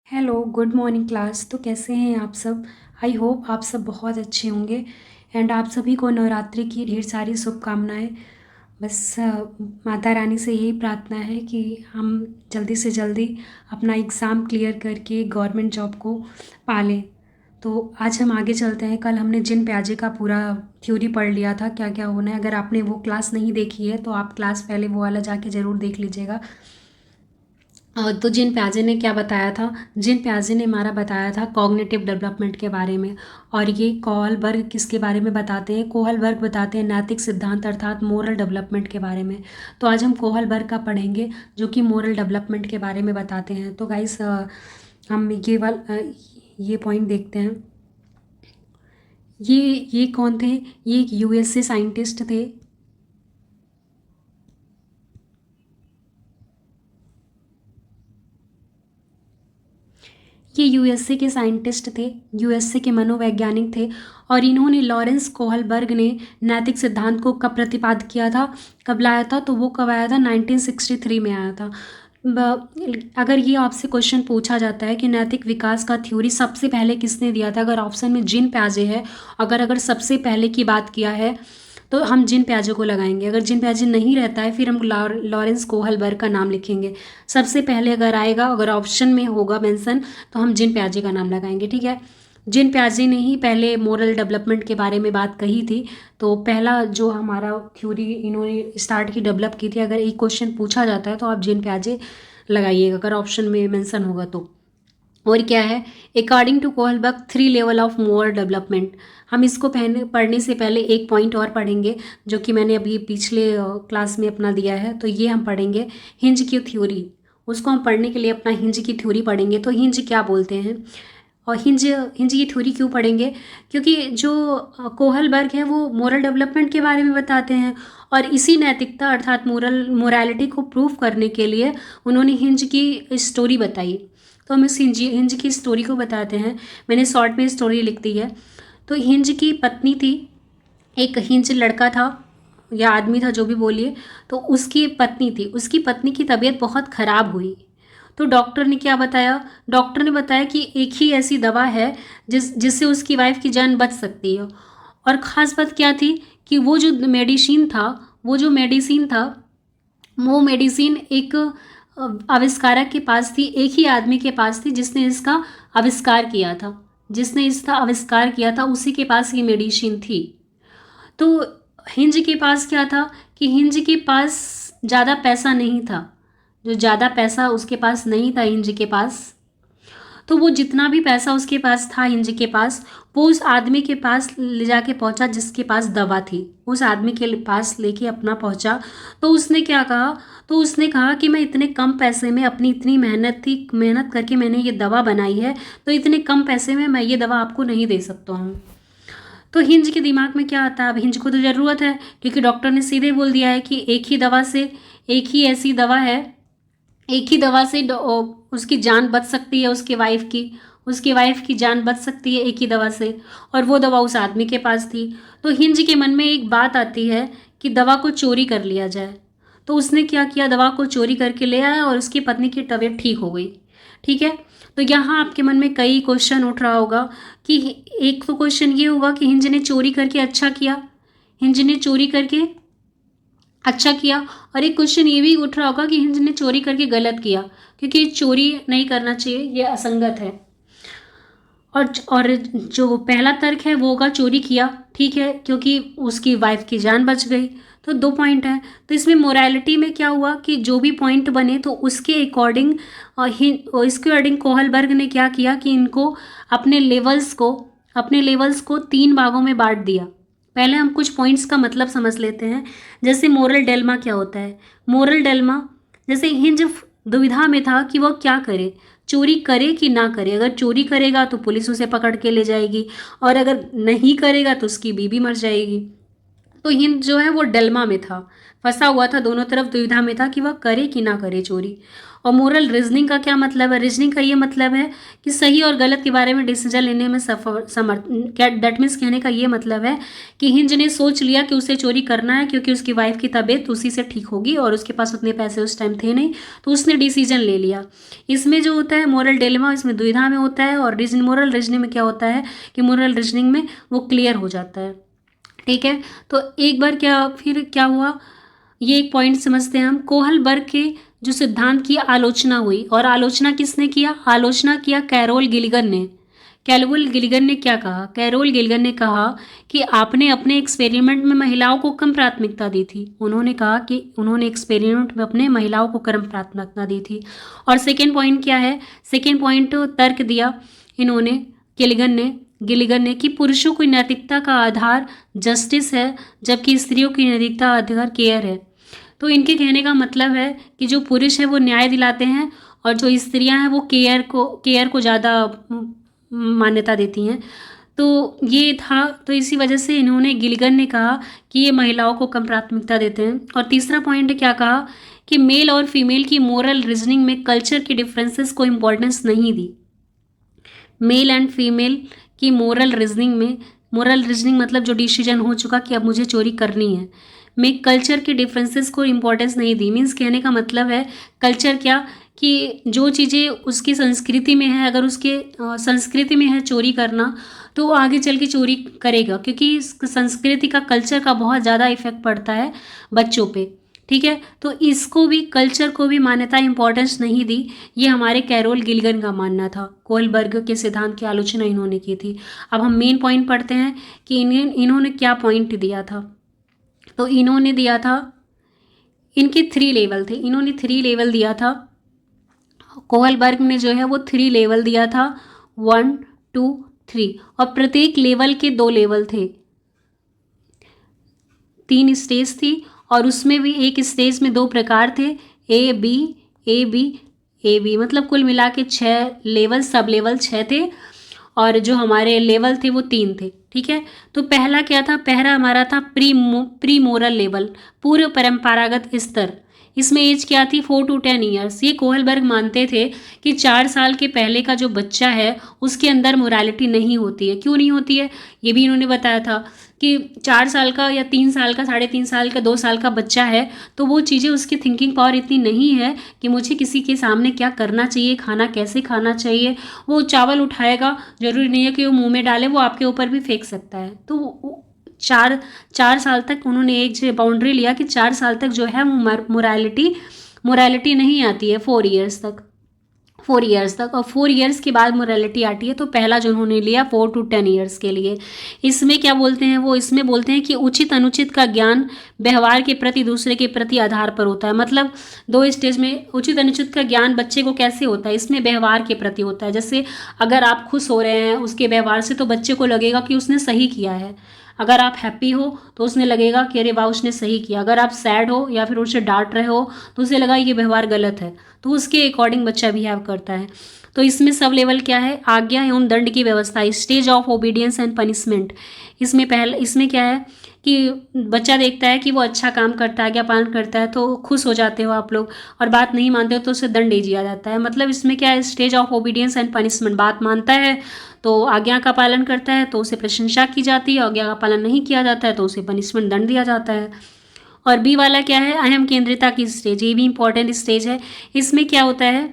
Hello, good morning class. तो कैसे हैं आप सब? आई होप आप सब बहुत अच्छे होंगे एंड आप सभी को नवरात्रि की ढेर सारी शुभकामनाएं। बस माता रानी से यही प्रार्थना है कि हम जल्दी से जल्दी अपना एग्ज़ाम क्लियर करके गवर्नमेंट जॉब को पालें। तो आज हम आगे चलते हैं। कल हमने जिन प्याजे का पूरा थ्योरी पढ़ लिया था, क्या क्या होना है। अगर आपने वो क्लास नहीं देखी है तो आप क्लास पहले वो वाला जाके ज़रूर देख लीजिएगा। तो जिन प्याजे ने क्या बताया था, जिन प्याजे ने हमारा बताया था कॉग्निटिव डेवलपमेंट के बारे में। और ये कोहलबर्ग किसके बारे में बताते हैं? कोहलबर्ग बताते हैं नैतिक सिद्धांत अर्थात मोरल डेवलपमेंट के बारे में। तो आज हम कोहलबर्ग का पढ़ेंगे जो कि मोरल डेवलपमेंट के बारे में बताते हैं। तो गाइस हम ये पॉइंट देखते हैं। ये ये कौन थे? ये एक यूएसए साइंटिस्ट थे। ये यूएसए के साइंटिस्ट थे, यूएसए के मनोवैज्ञानिक थे। और इन्होंने लॉरेंस कोहलबर्ग ने नैतिक सिद्धांत को कब प्रतिपादित किया था, कब लाया था? तो वो कब आया था? 1963 में आया था। अगर ये आपसे क्वेश्चन पूछा जाता है कि नैतिक विकास का थ्योरी सबसे पहले किसने दिया था, अगर ऑप्शन में जिन प्याजे है, अगर अगर सबसे पहले की बात किया है तो हम जिन प्याजे को लगाएंगे। अगर जिन प्याजे नहीं रहता है फिर हम लॉरेंस कोहलबर्ग का नाम लिखेंगे। सबसे पहले अगर आएगा, अगर ऑप्शन में होगा मेंशन, तो हम जिन प्याजे का नाम लगाएंगे। ठीक है, जिन प्याजे ने ही पहले मोरल डेवलपमेंट के बारे में बात कही थी। तो पहला जो हमारा थ्योरी इन्होंने स्टार्ट की, डेवलप की थी। अगर एक क्वेश्चन पूछा जाता है तो आप जिन प्याजे लगाइएगा अगर ऑप्शन में मेंशन होगा तो। और क्या है? According to Kohlberg 3 level of moral development. हम इसको पढ़ने से पहले एक पॉइंट और पढ़ेंगे जो कि मैंने अभी पिछले क्लास में अपना दिया है। तो ये हम पढ़ेंगे हिंज की थ्योरी। उसको हम पढ़ने के लिए अपना हिंज की थ्योरी पढ़ेंगे। तो हिंज क्या बोलते हैं और हिंज हिंज की थ्योरी क्यों पढ़ेंगे? क्योंकि जो कोहलबर्ग है वो मोरल डेवलपमेंट के बारे में बताते हैं। और इसी नैतिकता अर्थात मोरालिटी को प्रूव करने के लिए उन्होंने हिंज की स्टोरी बताई। तो हम इस हिंज की स्टोरी को बताते हैं। मैंने शॉर्ट में स्टोरी लिख दी है। तो हिंज की पत्नी थी, एक हिंज लड़का था या आदमी था, जो भी बोलिए। तो उसकी पत्नी थी, उसकी पत्नी की तबीयत बहुत ख़राब हुई। तो डॉक्टर ने क्या बताया? डॉक्टर ने बताया कि एक ही ऐसी दवा है जिससे उसकी वाइफ की जान बच सकती है। और ख़ास बात क्या थी कि वो जो मेडिसिन था, वो मेडिसिन एक आविष्कारक के पास थी, एक ही आदमी के पास थी जिसने इसका आविष्कार किया था। उसी के पास ये मेडिसिन थी। तो हिंज के पास क्या था कि हिंज के पास ज़्यादा पैसा नहीं था। जो ज़्यादा पैसा उसके पास नहीं था हिंज के पास, तो वो जितना भी पैसा उसके पास था हिंज के पास, वो उस आदमी के पास ले जाके पहुंचा जिसके पास दवा थी। उस आदमी के पास लेके अपना पहुंचा। तो उसने क्या कहा? तो उसने कहा कि मैं इतने कम पैसे में, अपनी इतनी मेहनत करके मैंने ये दवा बनाई है, तो इतने कम पैसे में मैं ये दवा आपको नहीं दे सकता हूँ। तो हिंज के दिमाग में क्या आता है? अब हिंज को तो ज़रूरत है क्योंकि डॉक्टर ने सीधे बोल दिया है कि एक ही ऐसी दवा है, एक ही दवा से उसकी जान बच सकती है, उसकी वाइफ की जान बच सकती है एक ही दवा से। और वो दवा उस आदमी के पास थी। तो हिंज के मन में एक बात आती है कि दवा को चोरी कर लिया जाए। तो उसने क्या किया? दवा को चोरी करके ले आया और उसकी पत्नी की तबीयत ठीक हो गई। ठीक है, तो यहाँ आपके मन में कई क्वेश्चन उठ रहा होगा कि एक तो क्वेश्चन ये होगा कि हिंज ने चोरी करके अच्छा किया, हिंज ने चोरी करके अच्छा किया। और एक क्वेश्चन ये भी उठ रहा होगा कि हिंज ने चोरी करके गलत किया, क्योंकि चोरी नहीं करना चाहिए, ये असंगत है। और जो पहला तर्क है वो होगा चोरी किया, ठीक है, क्योंकि उसकी वाइफ की जान बच गई। तो 2 पॉइंट है। तो इसमें मोरालिटी में क्या हुआ कि जो भी पॉइंट बने तो उसके अकॉर्डिंग इसके अकॉर्डिंग कोहलबर्ग ने क्या किया कि इनको अपने लेवल्स को 3 भागों में बांट दिया। पहले हम कुछ पॉइंट्स का मतलब समझ लेते हैं। जैसे मोरल डेल्मा क्या होता है? मोरल डेल्मा, जैसे हिंज दुविधा में था कि वह क्या करे, चोरी करे कि ना करे। अगर चोरी करेगा तो पुलिस उसे पकड़ के ले जाएगी, और अगर नहीं करेगा तो उसकी बीवी मर जाएगी। तो हिंद जो है वो डिलेमा में था, फंसा हुआ था, दोनों तरफ दुविधा में था कि वह करे कि ना करे चोरी। और मोरल रीजनिंग का क्या मतलब है? रीजनिंग का ये मतलब है कि सही और गलत के बारे में डिसीजन लेने में सफर समर्थ क्या दैट मीन्स कहने का ये मतलब है कि हिंज ने सोच लिया कि उसे चोरी करना है क्योंकि उसकी वाइफ की तबीयत उसी से ठीक होगी और उसके पास उतने पैसे उस टाइम थे नहीं, तो उसने डिसीजन ले लिया। इसमें जो होता है मोरल डिलेमा, इसमें दुविधा में होता है, और मोरल रीजनिंग में क्या होता है कि मोरल रीजनिंग में वो क्लियर हो जाता है। ठीक है, तो एक बार फिर क्या हुआ, ये एक पॉइंट समझते हैं हम। कोहलबर्ग के जो सिद्धांत की आलोचना हुई, और आलोचना किसने किया? आलोचना किया कैरोल गिलिगन ने। कैरोल गिलिगन ने क्या कहा? कैरोल गिलिगन ने कहा कि आपने अपने एक्सपेरिमेंट में महिलाओं को कम प्राथमिकता दी थी। उन्होंने कहा कि उन्होंने एक्सपेरिमेंट में अपने महिलाओं को कम प्राथमिकता दी थी। और सेकेंड पॉइंट क्या है? सेकेंड पॉइंट तर्क दिया इन्होंने, गिलिगन ने कि पुरुषों की नैतिकता का आधार जस्टिस है जबकि स्त्रियों की नैतिकता का आधार केयर है। तो इनके कहने का मतलब है कि जो पुरुष है वो न्याय दिलाते हैं और जो स्त्रियां हैं वो केयर को ज़्यादा मान्यता देती हैं। तो ये था, तो इसी वजह से इन्होंने, गिलिगन ने कहा कि ये महिलाओं को कम प्राथमिकता देते हैं। और तीसरा पॉइंट क्या कहा कि मेल और फीमेल की मोरल रीजनिंग में कल्चर के डिफरेंसेस को इम्पोर्टेंस नहीं दी। मेल एंड फीमेल की मोरल रीजनिंग मतलब जो डिसीजन हो चुका कि अब मुझे चोरी करनी है, में कल्चर के डिफरेंसेस को इम्पोर्टेंस नहीं दी। मीन्स कहने का मतलब है कल्चर क्या, कि जो चीज़ें उसकी संस्कृति में है, अगर उसके संस्कृति में है चोरी करना, तो वो आगे चल के चोरी करेगा, क्योंकि इस संस्कृति का, कल्चर का बहुत ज़्यादा इफेक्ट पड़ता है बच्चों पे। ठीक है, तो इसको भी, कल्चर को भी मान्यता इंपॉर्टेंस नहीं दी। ये हमारे कैरोल गिलिगन का मानना था। कोहलबर्ग के सिद्धांत की आलोचना इन्होंने की थी। अब हम मेन पॉइंट पढ़ते हैं कि इन्होंने क्या पॉइंट दिया था। तो इन्होंने दिया था, इनके 3 लेवल थे, इन्होंने 3 लेवल दिया था। कोहलबर्ग ने जो है वो 3 लेवल दिया था, 1 2 3, और प्रत्येक लेवल के 2 लेवल थे, 3 स्टेज थी, और उसमें भी एक स्टेज में 2 प्रकार थे, A B A B A B, मतलब कुल मिला के 6 लेवल, सब लेवल 6 थे, और जो हमारे लेवल थे वो 3 थे। ठीक है, तो पहला क्या था? पहला हमारा था प्री मोरल लेवल, पूर्व परंपरागत स्तर। इसमें एज क्या थी? 4 to 10 ईयर्स। ये कोहलबर्ग मानते थे कि 4 साल के पहले का जो बच्चा है उसके अंदर मोरालिटी नहीं होती है। क्यों नहीं होती है? ये भी इन्होंने बताया था कि 4 साल का या 3 साल का, 3.5 साल का, 2 साल का बच्चा है, तो वो चीज़ें, उसकी थिंकिंग पावर इतनी नहीं है कि मुझे किसी के सामने क्या करना चाहिए, खाना कैसे खाना चाहिए। वो चावल उठाएगा, ज़रूरी नहीं है कि वो मुंह में डाले, वो आपके ऊपर भी फेंक सकता है। तो 4 साल तक उन्होंने एक बाउंड्री लिया कि 4 साल तक जो है मोरालिटी नहीं आती है, 4 ईयर्स तक, 4 ईयर्स तक, और 4 ईयर्स के बाद मोरालिटी आती है। तो पहला जो उन्होंने लिया 4 to 10 ईयर्स के लिए। इसमें क्या बोलते हैं वो? इसमें बोलते हैं कि उचित अनुचित का ज्ञान व्यवहार के प्रति, दूसरे के प्रति आधार पर होता है। मतलब 2 स्टेज में उचित अनुचित का ज्ञान बच्चे को कैसे होता है? इसमें व्यवहार के प्रति होता है। जैसे अगर आप खुश हो रहे हैं उसके व्यवहार से, तो बच्चे को लगेगा कि उसने सही किया है। अगर आप हैप्पी हो तो उसने लगेगा कि अरे वाह उसने सही किया। अगर आप सैड हो या फिर उसे डांट रहे हो तो उसे लगा ये व्यवहार गलत है, तो उसके अकॉर्डिंग बच्चा बिहेव करता है। तो इसमें सब लेवल क्या है? आज्ञा एवं दंड की व्यवस्था, stage of obedience and punishment. इसमें क्या है कि बच्चा देखता है कि वो अच्छा काम करता है, आज्ञा पालन करता है, तो खुश हो जाते हो आप लोग, और बात नहीं मानते हो तो उसे दंड दे दिया जाता है। मतलब इसमें क्या है? Stage of obedience and punishment. बात मानता है तो आज्ञा का पालन करता है तो उसे प्रशंसा की जाती है, आज्ञा का पालन नहीं किया जाता है तो उसे पनिशमेंट, दंड दिया जाता है। और बी वाला क्या है? अहम केंद्रिता की स्टेज। ये भी इंपॉर्टेंट स्टेज है। इसमें क्या होता है?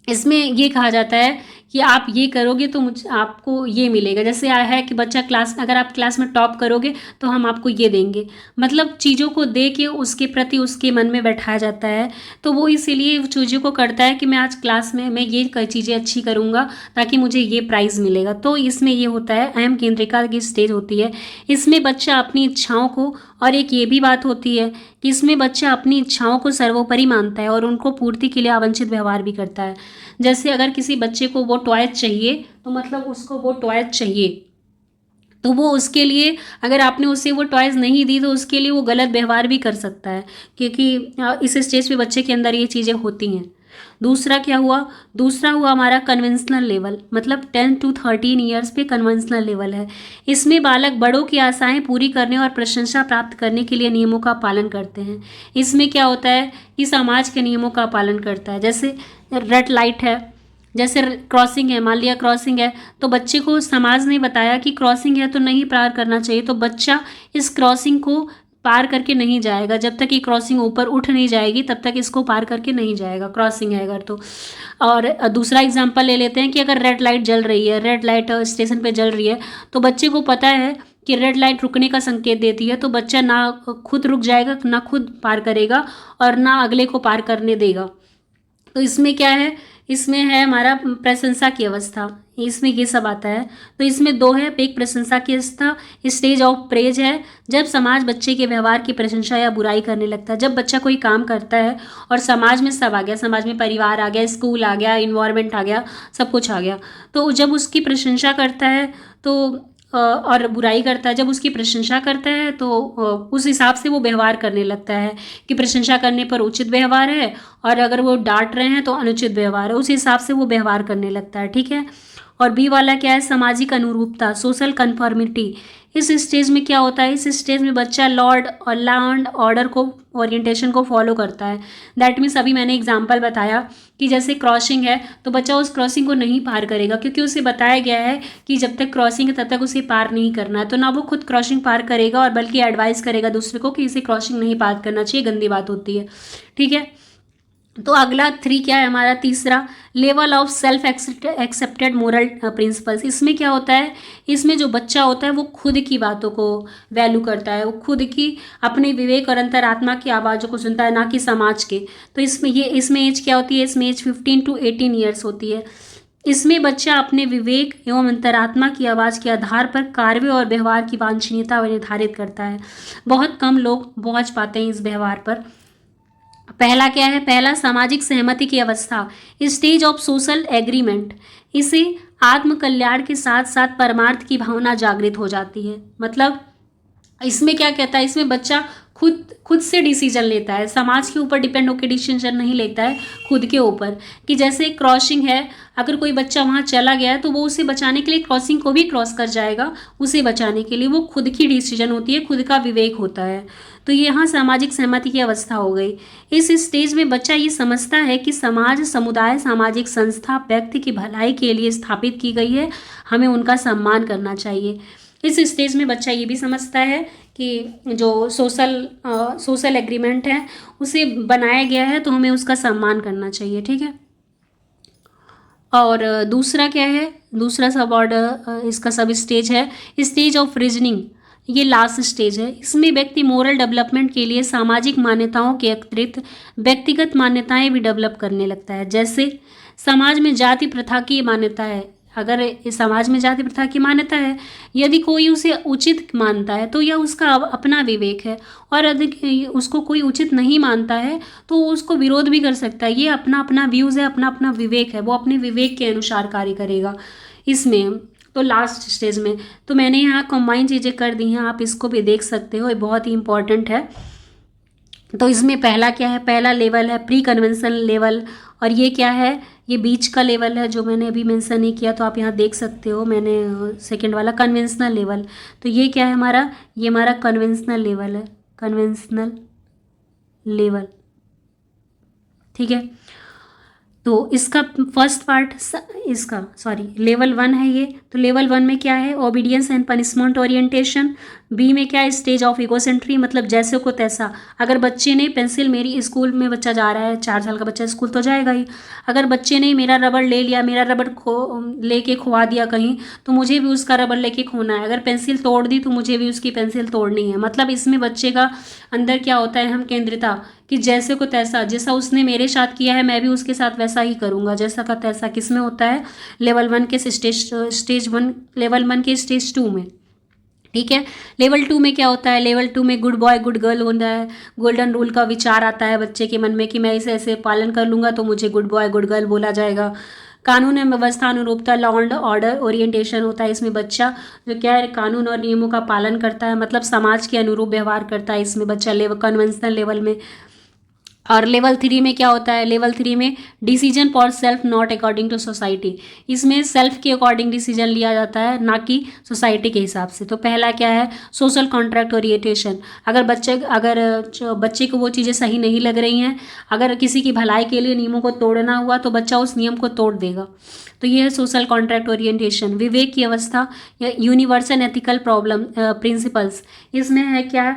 इसमें ये कहा जाता है कि आप ये करोगे तो आपको ये मिलेगा। जैसे आया है कि बच्चा अगर आप क्लास में टॉप करोगे तो हम आपको ये देंगे। मतलब चीज़ों को दे के उसके प्रति उसके मन में बैठाया जाता है। तो वो इसीलिए चीज़ों को करता है कि मैं आज क्लास में मैं ये चीज़ें अच्छी करूँगा ताकि मुझे ये प्राइज़ मिलेगा। तो इसमें ये होता है, अहम केंद्रिका की स्टेज होती है। इसमें बच्चा अपनी इच्छाओं को, और एक ये भी बात होती है कि इसमें बच्चा अपनी इच्छाओं को सर्वोपरि मानता है और उनको पूर्ति के लिए अवांछित व्यवहार भी करता है। जैसे अगर किसी बच्चे को वो टॉयज चाहिए तो मतलब उसको वो टॉयज चाहिए, तो वो उसके लिए, अगर आपने उसे वो टॉयज नहीं दी तो उसके लिए वो गलत व्यवहार भी कर सकता है, क्योंकि इस स्टेज पे बच्चे के अंदर ये चीज़ें होती हैं। दूसरा क्या हुआ, दूसरा हुआ हमारा कन्वेंशनल लेवल, मतलब 10 to 13 ईयर्स पे कन्वेंशनल लेवल है। इसमें बालक बड़ों की आशाएं पूरी करने और प्रशंसा प्राप्त करने के लिए नियमों का पालन करते हैं। इसमें क्या होता है कि समाज के नियमों का पालन करता है। जैसे रेड लाइट है, जैसे क्रॉसिंग है, मान लिया क्रॉसिंग है, तो बच्चे को समाज ने बताया कि क्रॉसिंग है तो नहीं पार करना चाहिए, तो बच्चा इस क्रॉसिंग को पार करके नहीं जाएगा। जब तक ये क्रॉसिंग ऊपर उठ नहीं जाएगी तब तक इसको पार करके नहीं जाएगा, क्रॉसिंग है अगर तो। और दूसरा एग्जांपल ले लेते हैं कि अगर रेड लाइट जल रही है, रेड लाइट स्टेशन पे जल रही है, तो बच्चे को पता है कि रेड लाइट रुकने का संकेत देती है, तो बच्चा ना खुद रुक जाएगा, ना खुद पार करेगा और ना अगले को पार करने देगा। तो इसमें क्या है, इसमें है हमारा प्रशंसा की अवस्था, इसमें ये सब आता है। तो इसमें दो है, एक प्रशंसा की अवस्था, स्टेज ऑफ प्रेज है, जब समाज बच्चे के व्यवहार की प्रशंसा या बुराई करने लगता है। जब बच्चा कोई काम करता है और समाज में सब आ गया, समाज में परिवार आ गया, स्कूल आ गया, इन्वायरमेंट आ गया, सब कुछ आ गया, तो जब उसकी प्रशंसा करता है तो और बुराई करता है, जब उसकी प्रशंसा करता है तो उस हिसाब से वो व्यवहार करने लगता है कि प्रशंसा करने पर उचित व्यवहार है और अगर वो डांट रहे हैं तो अनुचित व्यवहार है, उस हिसाब से वो व्यवहार करने लगता है। ठीक है। और बी वाला क्या है, सामाजिक अनुरूपता, सोशल कन्फर्मिटी। इस स्टेज में क्या होता है, इस स्टेज में बच्चा लॉ एंड ऑर्डर को, ओरिएंटेशन को फॉलो करता है। दैट मीन्स अभी मैंने एग्जांपल बताया कि जैसे क्रॉसिंग है तो बच्चा उस क्रॉसिंग को नहीं पार करेगा, क्योंकि उसे बताया गया है कि जब तक क्रॉसिंग है तब तक उसे पार नहीं करना है। तो ना वो खुद क्रॉसिंग पार करेगा और बल्कि एडवाइस करेगा दूसरे को कि इसे क्रॉसिंग नहीं पार करना चाहिए, गंदी बात होती है। ठीक है। तो अगला 3 क्या है हमारा, तीसरा level of self accepted moral principles. इसमें क्या होता है, इसमें जो बच्चा होता है वो खुद की बातों को वैल्यू करता है, वो खुद की अपने विवेक और अंतरात्मा की आवाज़ों को सुनता है, ना कि समाज के। तो इसमें एज क्या होती है, इसमें एज 15 to 18 ईयर्स होती है। इसमें बच्चा अपने विवेक एवं अंतरात्मा की आवाज़ के आधार पर कार्य और व्यवहार की वांछनीयता निर्धारित करता है। बहुत कम लोग पहुँच पाते हैं इस व्यवहार पर। पहला क्या है, पहला सामाजिक सहमति की अवस्था, स्टेज ऑफ सोशल एग्रीमेंट। इसे आत्म कल्याण के साथ साथ परमार्थ की भावना जागृत हो जाती है। मतलब इसमें क्या कहता है, इसमें बच्चा खुद से डिसीजन लेता है, समाज के ऊपर डिपेंड होकर डिसीजन नहीं लेता है, खुद के ऊपर। कि जैसे क्रॉसिंग है, अगर कोई बच्चा वहाँ चला गया है तो वो उसे बचाने के लिए क्रॉसिंग को भी क्रॉस कर जाएगा, उसे बचाने के लिए। वो खुद की डिसीजन होती है, खुद का विवेक होता है। तो यहाँ सामाजिक सहमति की अवस्था हो गई। इस स्टेज में बच्चा ये समझता है कि समाज, समुदाय, सामाजिक संस्था व्यक्ति की भलाई के लिए स्थापित की गई है, हमें उनका सम्मान करना चाहिए। इस स्टेज में बच्चा ये भी समझता है कि जो सोशल एग्रीमेंट है उसे बनाया गया है तो हमें उसका सम्मान करना चाहिए। ठीक है। और दूसरा क्या है, दूसरा सब ऑर्डर, इसका सब स्टेज है स्टेज ऑफ रीजनिंग। ये लास्ट स्टेज है। इसमें व्यक्ति मोरल डेवलपमेंट के लिए सामाजिक मान्यताओं के अतिरिक्त व्यक्तिगत मान्यताएं भी डेवलप करने लगता है। जैसे समाज में जाति प्रथा की मान्यता है, अगर इस समाज में जाति प्रथा की मान्यता है, यदि कोई उसे उचित मानता है तो यह उसका अपना विवेक है, और यदि उसको कोई उचित नहीं मानता है तो उसको विरोध भी कर सकता है। ये अपना अपना व्यूज़ है, अपना अपना विवेक है, वो अपने विवेक के अनुसार कार्य करेगा इसमें। तो लास्ट स्टेज में तो मैंने यहाँ कंबाइन चीज़ें कर दी हैं, आप इसको भी देख सकते हो, ये बहुत ही इंपॉर्टेंट है। तो इसमें पहला क्या है, पहला लेवल है प्री कन्वेंशनल लेवल, और ये क्या है, ये बीच का लेवल है जो मैंने अभी मेंशन नहीं किया, तो आप यहाँ देख सकते हो, मैंने सेकंड वाला कन्वेंशनल लेवल। तो ये क्या है हमारा, ये हमारा कन्वेंशनल लेवल है, कन्वेंशनल लेवल। ठीक है। तो इसका फर्स्ट पार्ट, इसका सॉरी लेवल 1 है ये। तो लेवल 1 में क्या है, obedience and punishment orientation. B में क्या है, स्टेज ऑफ इगोसेंट्री, मतलब जैसे को तैसा। अगर बच्चे ने पेंसिल, मेरी स्कूल में बच्चा जा रहा है, 4 साल का बच्चा स्कूल तो जाएगा ही, अगर बच्चे ने मेरा रबड़ ले लिया, मेरा रबड़ लेके खुआ दिया कहीं, तो मुझे भी उसका रबड़ लेके खोना है। अगर पेंसिल तोड़ दी तो मुझे भी उसकी पेंसिल तोड़नी है। मतलब इसमें बच्चे का अंदर क्या होता है, हम केंद्रिता, कि जैसे को तैसा, जैसा उसने मेरे साथ किया है मैं भी उसके साथ वैसा ही करूँगा, जैसा का तैसा। किस में होता है, लेवल 1 के स्टेज 1, लेवल 1 के स्टेज 2 में। ठीक है। लेवल 2 में क्या होता है, लेवल 2 में गुड बॉय गुड गर्ल होता है, गोल्डन रूल का विचार आता है बच्चे के मन में कि मैं इसे ऐसे पालन कर लूँगा तो मुझे गुड बॉय गुड गर्ल बोला जाएगा। कानून एवं व्यवस्था अनुरूपता, लॉ एंड ऑर्डर ओरिएंटेशन होता है। इसमें बच्चा जो क्या है, कानून और नियमों का पालन करता है, मतलब समाज के अनुरूप व्यवहार करता है इसमें बच्चा, लेवल कन्वेंशनल लेवल में। और लेवल 3 में क्या होता है, लेवल 3 में decision for self not according to society. इसमें सेल्फ के अकॉर्डिंग डिसीजन लिया जाता है, ना कि सोसाइटी के हिसाब से। तो पहला क्या है, सोशल कॉन्ट्रैक्ट ओरिएंटेशन। अगर बच्चे को वो चीज़ें सही नहीं लग रही हैं, अगर किसी की भलाई के लिए नियमों को तोड़ना हुआ तो बच्चा उस नियम को तोड़ देगा। तो ये है सोशल कॉन्ट्रैक्ट ओरिएंटेशन। विवेक की अवस्था या यूनिवर्सल एथिकल प्रॉब्लम प्रिंसिपल्स। इसमें है क्या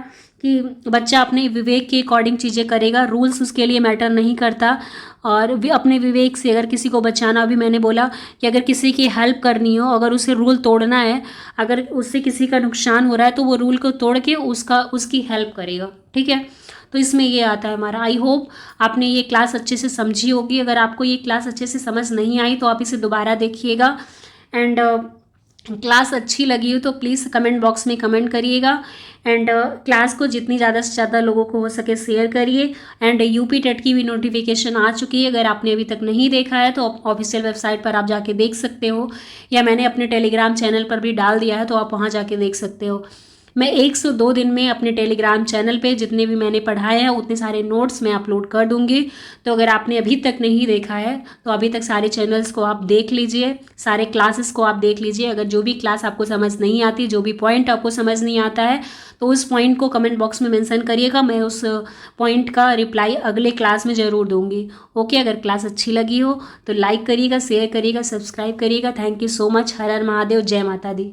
कि बच्चा अपने विवेक के अकॉर्डिंग चीज़ें करेगा, रूल्स उसके लिए मैटर नहीं करता। और अपने विवेक से अगर किसी को बचाना, अभी मैंने बोला कि अगर किसी की हेल्प करनी हो, अगर उसे रूल तोड़ना है, अगर उससे किसी का नुकसान हो रहा है तो वो रूल को तोड़ के उसकी हेल्प करेगा। ठीक है, तो इसमें ये आता है हमारा। आई होप आपने ये क्लास अच्छे से समझी होगी। अगर आपको ये क्लास अच्छे से समझ नहीं आई तो आप इसे दोबारा देखिएगा। एंड क्लास अच्छी लगी हो तो प्लीज़ कमेंट बॉक्स में कमेंट करिएगा। एंड क्लास को जितनी ज़्यादा से ज़्यादा लोगों को हो सके शेयर करिए। एंड यूपी टेट की भी नोटिफिकेशन आ चुकी है, अगर आपने अभी तक नहीं देखा है तो ऑफिशियल वेबसाइट पर आप जाके देख सकते हो, या मैंने अपने टेलीग्राम चैनल पर भी डाल दिया है तो आप वहाँ जाके देख सकते हो। मैं 102 दिन में अपने टेलीग्राम चैनल पे जितने भी मैंने पढ़ाए हैं उतने सारे नोट्स मैं अपलोड कर दूंगी। तो अगर आपने अभी तक नहीं देखा है तो अभी तक सारे चैनल्स को आप देख लीजिए, सारे क्लासेस को आप देख लीजिए। अगर जो भी क्लास आपको समझ नहीं आती, जो भी पॉइंट आपको समझ नहीं आता है, तो उस पॉइंट को कमेंट बॉक्स में मेंशन करिएगा। मैं उस पॉइंट का रिप्लाई अगले क्लास में ज़रूर दूंगी। ओके, अगर क्लास अच्छी लगी हो तो लाइक करिएगा, शेयर करिएगा, सब्सक्राइब करिएगा। Thank you so much. हर हर महादेव, जय माता दी।